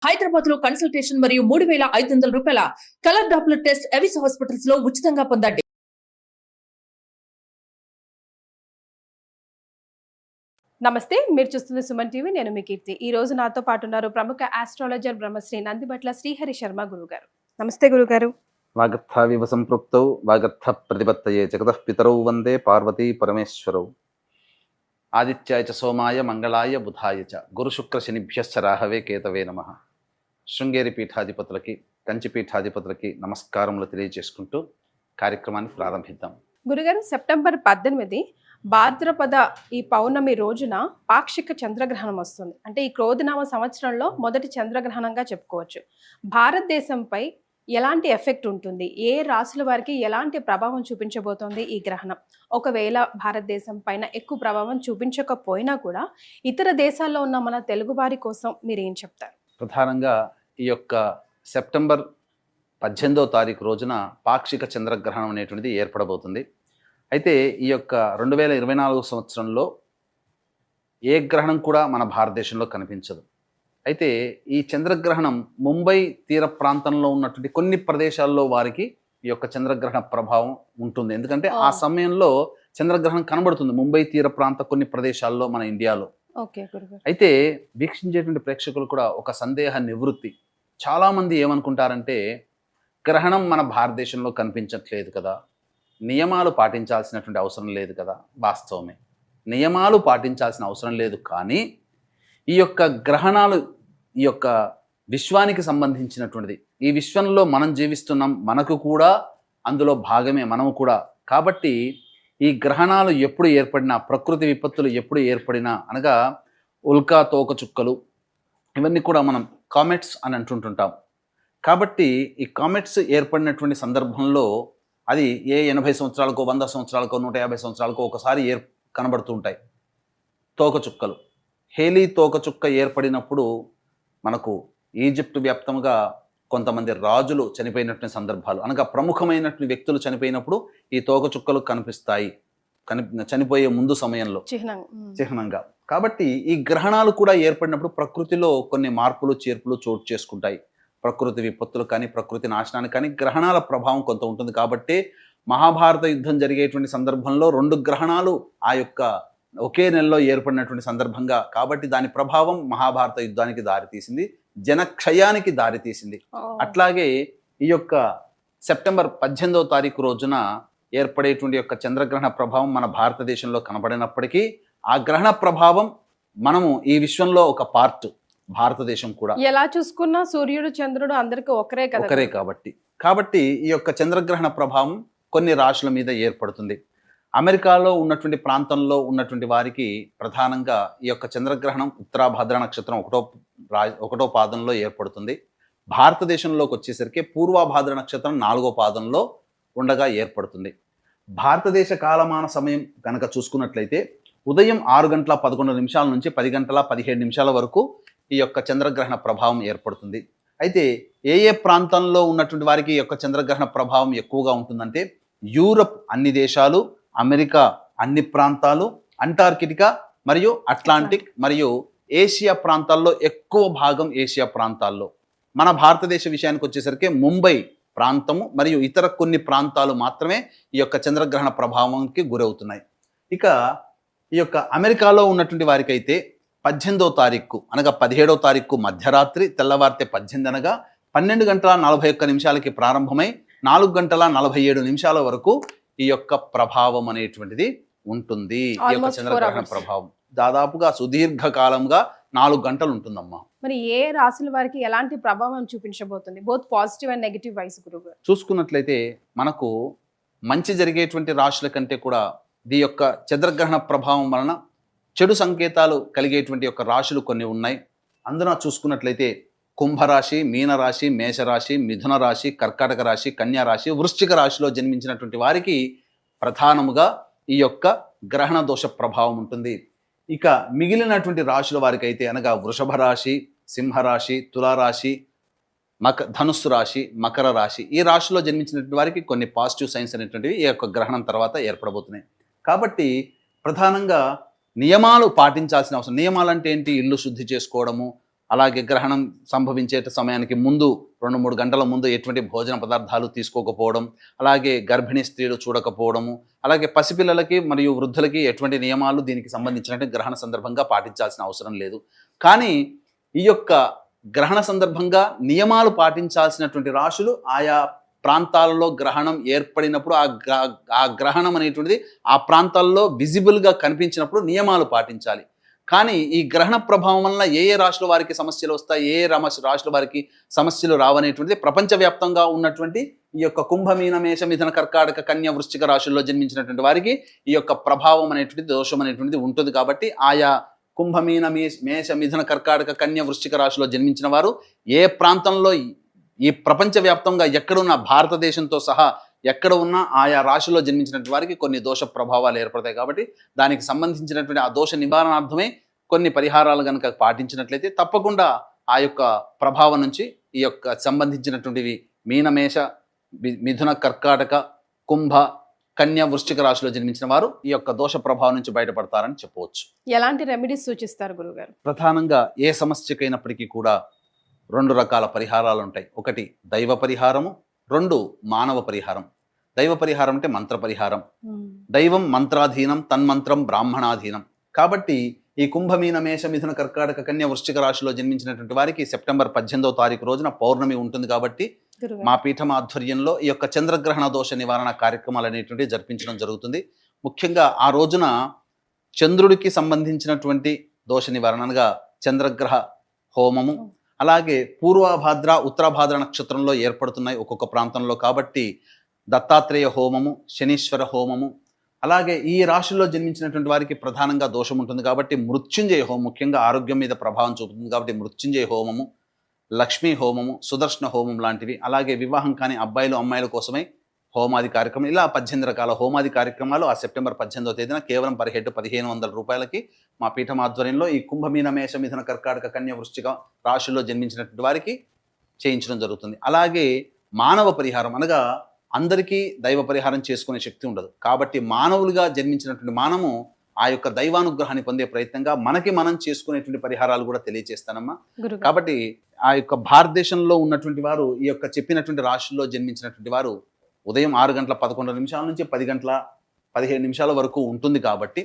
హైదరాబాద్ లో కన్సల్టేషన్ మరియు 3,500 రూపాయల colour Doppler test Avis hospitals లో ఉచితంగా పొందండి. నమస్తే, మీరు చూస్తున్న సుమన్ టీవీ. నేను మీ కీర్తి. ఈ రోజు నాతో పాటు ఉన్నారు ప్రముఖ ఆస్ట్రాలజర్ బ్రహ్మశ్రీ నందిబట్ల శ్రీహరి శర్మ గురుగారు. నమస్తే గురుగారు. వాగర్థావివ సంపృక్తౌ వాగర్థ ప్రతిపత్తయే జగతః పితరౌ వందే పార్వతీ పరమేశ్వరౌ. ఆదిత్యాయ చ సోమాయ మంగళాయ బుధాయ చ గురు శుక్ర శనిభ్యశ్చ రాహవే కేతవే నమః. శృంగేరి పీఠాధిపతులకి, కంచి పీఠాధిపతులకి నమస్కారములు తెలియజేసుకుంటూ కార్యక్రమాన్ని ప్రారంభిద్దాం. గురుగారు, సెప్టెంబర్ 18 భాద్రపద ఈ పౌర్ణమి రోజున పాక్షిక చంద్రగ్రహణం వస్తుంది. అంటే ఈ క్రోధనామ సంవత్సరంలో మొదటి చంద్రగ్రహణంగా చెప్పుకోవచ్చు. భారతదేశంపై ఎలాంటి ఎఫెక్ట్ ఉంటుంది, ఏ రాశుల వారికి ఎలాంటి ప్రభావం చూపించబోతోంది ఈ గ్రహణం? ఒకవేళ భారతదేశం పైన ఎక్కువ ప్రభావం చూపించకపోయినా కూడా ఇతర దేశాల్లో ఉన్న మన తెలుగు వారి కోసం మీరు ఏం చెప్తారు? ప్రధానంగా ఈ యొక్క సెప్టెంబర్ 18వ తారీఖు రోజున పాక్షిక చంద్రగ్రహణం అనేటువంటిది ఏర్పడబోతుంది. అయితే ఈ యొక్క 2024 సంవత్సరంలో ఏ గ్రహణం కూడా మన భారతదేశంలో కనిపించదు. అయితే ఈ చంద్రగ్రహణం ముంబై తీర ప్రాంతంలో ఉన్నటువంటి కొన్ని ప్రదేశాల్లో వారికి ఈ యొక్క చంద్రగ్రహణ ప్రభావం ఉంటుంది. ఎందుకంటే ఆ సమయంలో చంద్రగ్రహణం కనబడుతుంది ముంబై తీర ప్రాంత కొన్ని ప్రదేశాల్లో మన ఇండియాలో. అయితే వీక్షించేటువంటి ప్రేక్షకులు కూడా ఒక సందేహ నివృత్తి. చాలామంది ఏమనుకుంటారంటే, గ్రహణం మన భారతదేశంలో కనిపించట్లేదు కదా, నియమాలు పాటించాల్సినటువంటి అవసరం లేదు కదా. వాస్తవమే, నియమాలు పాటించాల్సిన అవసరం లేదు. కానీ ఈ యొక్క గ్రహణాలు ఈ యొక్క విశ్వానికి సంబంధించినటువంటిది. ఈ విశ్వంలో మనం జీవిస్తున్నాం, మనకు కూడా అందులో భాగమే మనము కూడా. కాబట్టి ఈ గ్రహణాలు ఎప్పుడు ఏర్పడినా, ప్రకృతి విపత్తులు ఎప్పుడు ఏర్పడినా, అనగా ఉల్కా తోకచుక్కలు, ఇవన్నీ కూడా మనం కామెట్స్ అని అంటుంటుంటాం. కాబట్టి ఈ కామెట్స్ ఏర్పడినటువంటి సందర్భంలో అది ఏ 80 సంవత్సరాలకో, 100 సంవత్సరాలకో, 150 సంవత్సరాలకో ఒకసారి కనబడుతూ ఉంటాయి తోకచుక్కలు. హేలీ తోకచుక్క ఏర్పడినప్పుడు మనకు ఈజిప్ట్ వ్యాప్తంగా కొంతమంది రాజులు చనిపోయినటువంటి సందర్భాలు, అనగా ప్రముఖమైనటువంటి వ్యక్తులు చనిపోయినప్పుడు ఈ తోకచుక్కలు కనిపిస్తాయి, చనిపోయే ముందు సమయంలో చిహ్నంగా. కాబట్టి ఈ గ్రహణాలు కూడా ఏర్పడినప్పుడు ప్రకృతిలో కొన్ని మార్పులు చేర్పులు చోటు చేసుకుంటాయి. ప్రకృతి విపత్తులు కానీ, ప్రకృతి నాశనానికి కానీ గ్రహణాల ప్రభావం కొంత ఉంటుంది. కాబట్టి మహాభారత యుద్ధం జరిగేటువంటి సందర్భంలో 2 గ్రహణాలు ఆ యొక్క ఒకే నెలలో ఏర్పడినటువంటి సందర్భంగా, కాబట్టి దాని ప్రభావం మహాభారత యుద్ధానికి దారితీసింది, జనక్షయానికి దారితీసింది. అట్లాగే ఈ యొక్క సెప్టెంబర్ 18వ తారీఖు రోజున ఏర్పడేటువంటి యొక్క చంద్రగ్రహణ ప్రభావం మన భారతదేశంలో కనబడినప్పటికీ ఆ గ్రహణ ప్రభావం మనము ఈ విశ్వంలో ఒక పార్ట్, భారతదేశం కూడా. ఎలా చూసుకున్నా సూర్యుడు చంద్రుడు అందరికీ ఒకరే కాబట్టి ఈ యొక్క చంద్రగ్రహణ ప్రభావం కొన్ని రాశుల మీద ఏర్పడుతుంది. అమెరికాలో ఉన్నటువంటి ప్రాంతంలో ఉన్నటువంటి వారికి ప్రధానంగా ఈ యొక్క చంద్రగ్రహణం ఉత్తరాభాద్ర నక్షత్రం 1వ పాదంలో ఏర్పడుతుంది. భారతదేశంలోకి వచ్చేసరికి పూర్వభాద్ర నక్షత్రం 4వ పాదంలో ఉండగా ఏర్పడుతుంది. భారతదేశ కాలమాన సమయం కనుక చూసుకున్నట్లయితే ఉదయం 6:11 నుంచి 10:17 వరకు ఈ యొక్క చంద్రగ్రహణ ప్రభావం ఏర్పడుతుంది. అయితే ఏ ప్రాంతంలో ఉన్నటువంటి వారికి ఈ యొక్క చంద్రగ్రహణ ప్రభావం ఎక్కువగా ఉంటుందంటే, యూరప్ అన్ని దేశాలు, అమెరికా అన్ని ప్రాంతాలు, అంటార్కిటికా మరియు అట్లాంటిక్ మరియు ఏషియా ప్రాంతాల్లో ఎక్కువ భాగం ఏషియా ప్రాంతాల్లో. మన భారతదేశ విషయానికి వచ్చేసరికి ముంబై ప్రాంతము మరియు ఇతర కొన్ని ప్రాంతాలు మాత్రమే ఈ యొక్క చంద్రగ్రహణ ప్రభావానికి గురవుతున్నాయి. ఇక ఈ యొక్క అమెరికాలో ఉన్నటువంటి వారికి అయితే 18వ తారీఖు అనగా 17వ తారీఖు మధ్యరాత్రి, తెల్లవారితే 18 అనగా 12:41 ప్రారంభమై 4:47 వరకు ఈ యొక్క ప్రభావం అనేటువంటిది ఉంటుంది. ఈ యొక్క చంద్రగ్రహణ ప్రభావం దాదాపుగా సుదీర్ఘకాలంగా 4 గంటలు ఉంటుందమ్మా. మరి ఏ రాశుల వారికి ఎలాంటి ప్రభావం చూపించబోతుంది, both positive and negative ways గురుగారు? చూసుకున్నట్లయితే మనకు మంచి జరిగేటువంటి రాశుల కంటే కూడా ఈ యొక్క చంద్రగ్రహణ ప్రభావం వలన చెడు సంకేతాలు కలిగేటువంటి యొక్క రాశులు కొన్ని ఉన్నాయి. అందున చూసుకున్నట్లయితే కుంభరాశి, మీనరాశి, మేషరాశి, మిథున రాశి, కర్కాటక రాశి, కన్యా రాశి, వృశ్చిక రాశిలో జన్మించినటువంటి వారికి ప్రధానముగా ఈ యొక్క గ్రహణ దోష ప్రభావం ఉంటుంది. ఇక మిగిలినటువంటి రాశుల వారికి అయితే, అనగా వృషభ రాశి, సింహరాశి, తులారాశి, ధనుస్సు రాశి, మకర రాశి, ఈ రాశిలో జన్మించినటువంటి వారికి కొన్ని పాజిటివ్ సైన్స్ అనేటువంటివి ఈ యొక్క గ్రహణం తర్వాత ఏర్పడబోతున్నాయి. కాబట్టి ప్రధానంగా నియమాలు పాటించాల్సిన అవసరం. నియమాలు అంటే ఏంటి? ఇల్లు శుద్ధి చేసుకోవడము, అలాగే గ్రహణం సంభవించే సమయానికి ముందు 2-3 గంటల ముందు ఎటువంటి భోజన పదార్థాలు తీసుకోకపోవడం, అలాగే గర్భిణీ స్త్రీలు చూడకపోవడము, అలాగే పసిపిల్లలకి మరియు వృద్ధులకి ఎటువంటి నియమాలు దీనికి సంబంధించినట్టు గ్రహణ సందర్భంగా పాటించాల్సిన అవసరం లేదు. కానీ ఈ యొక్క గ్రహణ సందర్భంగా నియమాలు పాటించాల్సినటువంటి రాశులు ఆయా ప్రాంతాలలో గ్రహణం ఏర్పడినప్పుడు ఆ గ్రహణం అనేటువంటిది ఆ ప్రాంతాల్లో విజిబుల్గా కనిపించినప్పుడు నియమాలు పాటించాలి. కానీ ఈ గ్రహణ ప్రభావం వలన ఏ రాశుల వారికి సమస్యలు వస్తాయి, ఏ రాశుల వారికి సమస్యలు రావనేటువంటిది ప్రపంచవ్యాప్తంగా ఉన్నటువంటి ఈ యొక్క కుంభమీన మేష మిథున కర్కాటక కన్య వృశ్చిక రాశుల్లో జన్మించినటువంటి వారికి ఈ యొక్క ప్రభావం అనేటువంటిది దోషం అనేటువంటిది ఉంటుంది. కాబట్టి ఆయా కుంభమీన మేష మిథున కర్కాటక కన్య వృశ్చిక రాశిలో జన్మించిన వారు ఏ ప్రాంతంలో ఈ ప్రపంచవ్యాప్తంగా ఎక్కడున్న భారతదేశంతో సహా ఎక్కడ ఉన్నా ఆయా రాశిలో జన్మించినటువంటి వారికి కొన్ని దోష ప్రభావాలు ఏర్పడతాయి. కాబట్టి దానికి సంబంధించినటువంటి ఆ దోష నివారణార్థమే కొన్ని పరిహారాలు కనుక పాటించినట్లయితే తప్పకుండా ఆ యొక్క ప్రభావం నుంచి ఈ యొక్క సంబంధించినటువంటివి మీనమేష మిథున కర్కాటక కుంభ కన్య వృశ్చిక రాశిలో జన్మించిన వారు ఈ యొక్క దోష ప్రభావం నుంచి బయటపడతారని చెప్పవచ్చు. ఎలాంటి రెమెడీస్ సూచిస్తారు గురుగారు? ప్రధానంగా ఏ సమస్యకైనప్పటికీ కూడా 2 రకాల పరిహారాలు ఉంటాయి. ఒకటి దైవ పరిహారము, 2 మానవ పరిహారం. దైవ పరిహారం అంటే మంత్ర పరిహారం. దైవం మంత్రాధీనం, తన్మంత్రం బ్రాహ్మణాధీనం. కాబట్టి ఈ కుంభమీన మేష మిథున కర్కాటక కన్య వృశ్చిక రాశిలో జన్మించినటువంటి వారికి సెప్టెంబర్ 18వ తారీఖు రోజున పౌర్ణమి ఉంటుంది. కాబట్టి మా పీఠం ఆధ్వర్యంలో ఈ యొక్క చంద్రగ్రహణ దోష నివారణ కార్యక్రమాలు అనేటువంటివి జరిపించడం జరుగుతుంది. ముఖ్యంగా ఆ రోజున చంద్రుడికి సంబంధించినటువంటి దోష నివారణగా చంద్రగ్రహ హోమము, అలాగే పూర్వభాద్ర ఉత్తరభాద్ర నక్షత్రంలో ఏర్పడుతున్నాయి ఒక్కొక్క ప్రాంతంలో. కాబట్టి దత్తాత్రేయ హోమము, శనీశ్వర హోమము, అలాగే ఈ రాశుల్లో జన్మించినటువంటి వారికి ప్రధానంగా దోషం ఉంటుంది కాబట్టి మృత్యుంజయ హోమం ముఖ్యంగా ఆరోగ్యం మీద ప్రభావం చూపుతుంది. కాబట్టి మృత్యుంజయ హోమము, లక్ష్మీ హోమము, సుదర్శన హోమం లాంటివి, అలాగే వివాహం కాని అబ్బాయిలు అమ్మాయిల కోసమై హోమాది కార్యక్రమం, ఇలా 18 రకాల హోమాది కార్యక్రమాలు ఆ సెప్టెంబర్ 18వ తేదీన కేవలం పర్ హెడ్ 1500 రూపాయలకి మా పీఠం ఆధ్వర్యంలో ఈ కుంభమీన మేష మిథున కర్కాటక కన్య వృశ్చిక రాశుల్లో జన్మించినటువంటి వారికి చేయించడం జరుగుతుంది. అలాగే మానవ పరిహారం అనగా అందరికీ దైవ పరిహారం చేసుకునే శక్తి ఉండదు. కాబట్టి మానవులుగా జన్మించినటువంటి మనము ఆ యొక్క దైవానుగ్రహాన్ని పొందే ప్రయత్నంగా మనకి మనం చేసుకునేటువంటి పరిహారాలు కూడా తెలియజేస్తానమ్మా. కాబట్టి ఆ యొక్క భారతదేశంలో ఉన్నటువంటి వారు ఈ యొక్క చెప్పినటువంటి రాశుల్లో జన్మించినటువంటి వారు ఉదయం 6 గంటల 11 నిమిషాల నుంచి 10 గంటల 15 నిమిషాల వరకు ఉంటుంది. కాబట్టి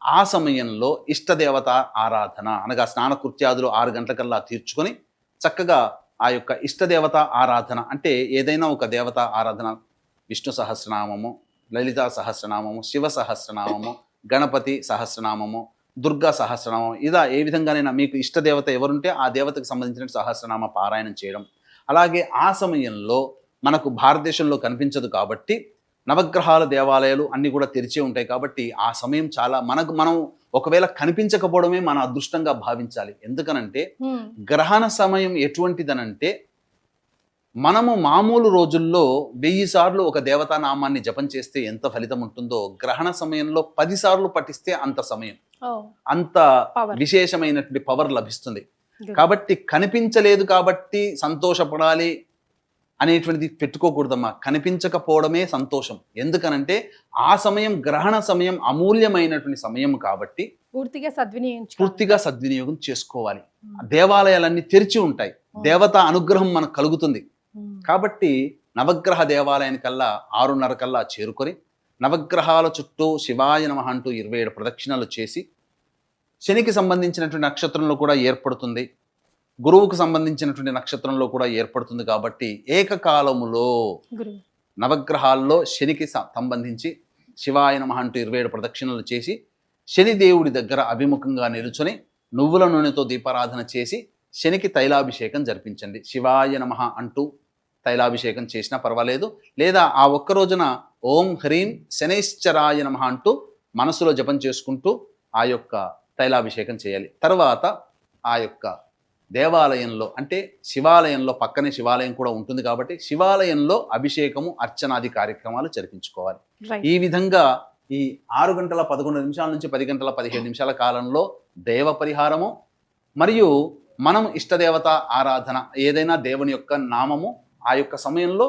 ఆ సమయంలో ఇష్టదేవత ఆరాధన అనగా స్నానకృత్యాదులు 6 గంటలకల్లా తీర్చుకొని చక్కగా ఆ యొక్క ఇష్టదేవత ఆరాధన అంటే ఏదైనా ఒక దేవత ఆరాధన, విష్ణు సహస్రనామము, లలితా సహస్రనామము, శివ సహస్రనామము, గణపతి సహస్రనామము, దుర్గా సహస్రనామం, ఇలా ఏ విధంగానైనా మీకు ఇష్టదేవత ఎవరుంటే ఆ దేవతకు సంబంధించిన సహస్రనామ పారాయణం చేయడం. అలాగే ఆ సమయంలో మనకు భారతదేశంలో కనిపించదు కాబట్టి నవగ్రహాల దేవాలయాలు అన్నీ కూడా తెరిచే ఉంటాయి. కాబట్టి ఆ సమయం చాలా మనం ఒకవేళ కనిపించకపోవడమే మన అదృష్టంగా భావించాలి. ఎందుకనంటే గ్రహణ సమయం ఎటువంటిదనంటే మనము మామూలు రోజుల్లో 1000 సార్లు ఒక దేవతా నామాన్ని జపం చేస్తే ఎంత ఫలితం ఉంటుందో గ్రహణ సమయంలో 10 సార్లు పఠిస్తే అంత సమయం, అంత విశేషమైనటువంటి పవర్ లభిస్తుంది. కాబట్టి కనిపించలేదు కాబట్టి సంతోషపడాలి అనేటువంటిది పెట్టుకోకూడదమ్మా. కనిపించకపోవడమే సంతోషం. ఎందుకనంటే ఆ సమయం గ్రహణ సమయం అమూల్యమైనటువంటి సమయం కాబట్టి పూర్తిగా సద్వినియోగం చేసుకోవాలి. దేవాలయాలన్నీ తెరిచి ఉంటాయి, దేవత అనుగ్రహం మనకు కలుగుతుంది. కాబట్టి నవగ్రహ దేవాలయానికల్లా 6:30 కల్లా చేరుకొని నవగ్రహాల చుట్టూ శివాయ నమః అంటూ 27 ప్రదక్షిణలు చేసి, శనికి సంబంధించినటువంటి నక్షత్రంలో కూడా ఏర్పడుతుంది, గురువుకు సంబంధించినటువంటి నక్షత్రంలో కూడా ఏర్పడుతుంది. కాబట్టి ఏకకాలములో నవగ్రహాల్లో శనికి సంబంధించి శివాయ నమః అంటూ 27 ప్రదక్షిణలు చేసి శనిదేవుడి దగ్గర అభిముఖంగా నిలుచొని నువ్వుల నూనెతో దీపారాధన చేసి శనికి తైలాభిషేకం జరిపించండి. శివాయ నమః అంటూ తైలాభిషేకం చేసినా పర్వాలేదు, లేదా ఆ ఒక్క రోజున ఓం హ్రీం శనైశ్చరాయ నమః అంటూ మనసులో జపం చేసుకుంటూ ఆ యొక్క తైలాభిషేకం చేయాలి. తర్వాత ఆ యొక్క దేవాలయంలో అంటే శివాలయంలో, పక్కనే శివాలయం కూడా ఉంటుంది కాబట్టి శివాలయంలో అభిషేకము అర్చనాది కార్యక్రమాలు జరిపించుకోవాలి. ఈ విధంగా ఈ 6 గంటల 11 నిమిషాల నుంచి 10 గంటల 17 నిమిషాల కాలంలో దేవ పరిహారము మరియు మనం ఇష్టదేవత ఆరాధన, ఏదైనా దేవుని యొక్క నామము ఆ యొక్క సమయంలో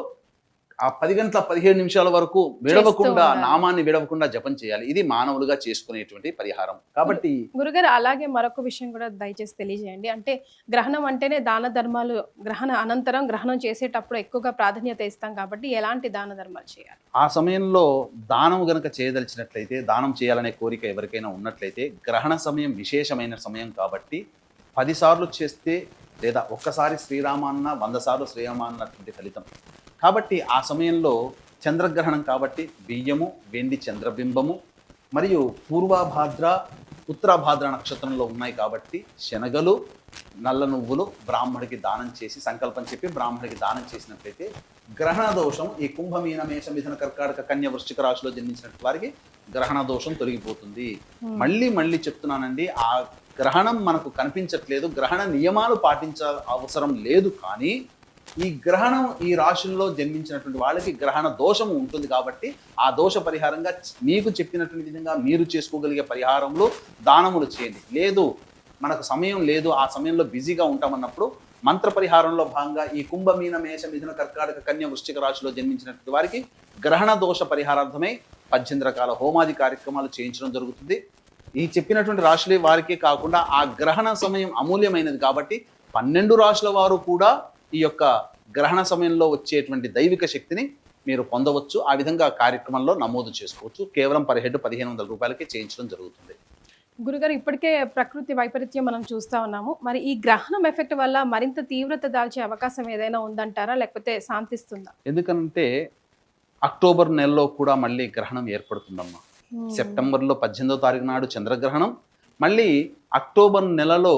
ఆ 10 గంటల 15 నిమిషాల వరకు విడవకుండా ఉండాలి. నామాన్ని విడవకుండా జపం చేయాలి. ఇది మానవులుగా చేసుకునేటువంటి పరిహారం. కాబట్టి గురుగారు అలాగే మరొక విషయం కూడా దయచేసి తెలియజేయండి. అంటే గ్రహణం అంటేనే దాన ధర్మాలు, గ్రహణ అనంతరం గ్రహణం చేసేటప్పుడు ఎక్కువగా ప్రాధాన్యత ఇస్తాం కాబట్టి ఎలాంటి దాన ధర్మాలు చేయాలి? ఆ సమయంలో దానం గనక చేయదలిచినట్లయితే, దానం చేయాలనే కోరిక ఎవరికైనా ఉన్నట్లయితే, గ్రహణ సమయం విశేషమైన సమయం కాబట్టి 10 సార్లు చేస్తే లేదా ఒక్కసారి శ్రీరామ అన్న 100 సార్లు శ్రీరామ అన్నటువంటి ఫలితం. కాబట్టి ఆ సమయంలో చంద్రగ్రహణం కాబట్టి బియ్యము, వెండి చంద్రబింబము మరియు పూర్వభాద్ర ఉత్తరాభాద్ర నక్షత్రంలో ఉన్నాయి కాబట్టి శనగలు, నల్ల నువ్వులు బ్రాహ్మడికి దానం చేసి సంకల్పం చెప్పి బ్రాహ్మడికి దానం చేసినట్లయితే గ్రహణ దోషం, ఈ కుంభమీన మేష మిథున కర్కాటక కన్య వృశ్చిక రాశిలో జన్మించినటువంటి వారికి గ్రహణ దోషం తొలగిపోతుంది. మళ్ళీ చెప్తున్నానండి, ఆ గ్రహణం మనకు కనిపించట్లేదు, గ్రహణ నియమాలు పాటించాల్సిన అవసరం లేదు. కానీ ఈ గ్రహణం ఈ రాశుల్లో జన్మించినటువంటి వాళ్ళకి గ్రహణ దోషం ఉంటుంది కాబట్టి ఆ దోష పరిహారంగా మీకు చెప్పినటువంటి విధంగా మీరు చేసుకోగలిగే పరిహారంలో దానములు చేయండి. లేదు మనకు సమయం లేదు, ఆ సమయంలో బిజీగా ఉంటామన్నప్పుడు మంత్ర పరిహారంలో భాగంగా ఈ కుంభమీన మేష మిథున కర్కాటక కన్య వృశ్చిక రాశిలో జన్మించినటువంటి వారికి గ్రహణ దోష పరిహారార్థమై 18 రకాల హోమాది కార్యక్రమాలు చేయించడం జరుగుతుంది. ఈ చెప్పినటువంటి రాశులే వారికే కాకుండా ఆ గ్రహణ సమయం అమూల్యమైనది కాబట్టి 12 రాశుల వారు కూడా ఈ యొక్క గ్రహణ సమయంలో వచ్చేటువంటి దైవిక శక్తిని మీరు పొందవచ్చు. ఆ విధంగా కార్యక్రమంలో నమోదు చేసుకోవచ్చు. కేవలం పర్ హెడ్ 1500 రూపాయలకి చేయించడం జరుగుతుంది. గురుగారు ఇప్పటికే ప్రకృతి వైపరీత్యం మనం చూస్తా ఉన్నాము. మరి ఈ గ్రహణం ఎఫెక్ట్ వల్ల మరింత తీవ్రత దాల్చే అవకాశం ఏదైనా ఉందంటారా, లేకపోతే శాంతిస్తుందా? ఎందుకంటే అక్టోబర్ నెలలో కూడా మళ్ళీ గ్రహణం ఏర్పడుతుందమ్మా. సెప్టెంబర్లో 18వ తారీఖు నాడు చంద్రగ్రహణం, మళ్ళీ అక్టోబర్ నెలలో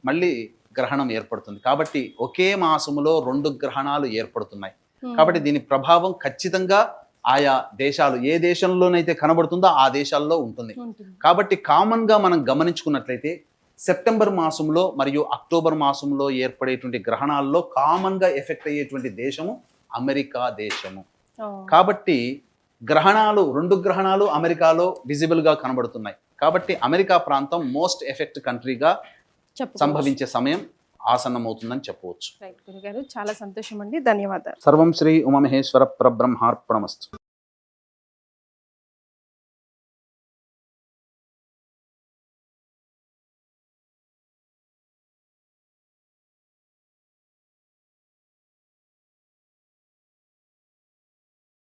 మళ్ళీ గ్రహణం ఏర్పడుతుంది. కాబట్టి ఒకే మాసములో 2 గ్రహణాలు ఏర్పడుతున్నాయి. కాబట్టి దీని ప్రభావం ఖచ్చితంగా ఆయా దేశాలు, ఏ దేశంలోనైతే కనబడుతుందో ఆ దేశాల్లో ఉంటుంది. కాబట్టి కామన్గా మనం గమనించుకున్నట్లయితే సెప్టెంబర్ మాసంలో మరియు అక్టోబర్ మాసంలో ఏర్పడేటువంటి గ్రహణాల్లో కామన్గా ఎఫెక్ట్ అయ్యేటువంటి దేశము అమెరికా దేశము. కాబట్టి గ్రహణాలు 2 గ్రహణాలు అమెరికాలో విజిబుల్గా కనబడుతున్నాయి. కాబట్టి అమెరికా ప్రాంతం మోస్ట్ ఎఫెక్ట్ కంట్రీగా సంభవించే సమయం ఆసన్నమవుతుందని చెప్పవచ్చు. రైట్ గురుగారు, చాలా సంతోషం అండి, ధన్యవాదాలు. సర్వం శ్రీ ఉమామహేశ్వర పరబ్రహ్మార్పణమస్తు.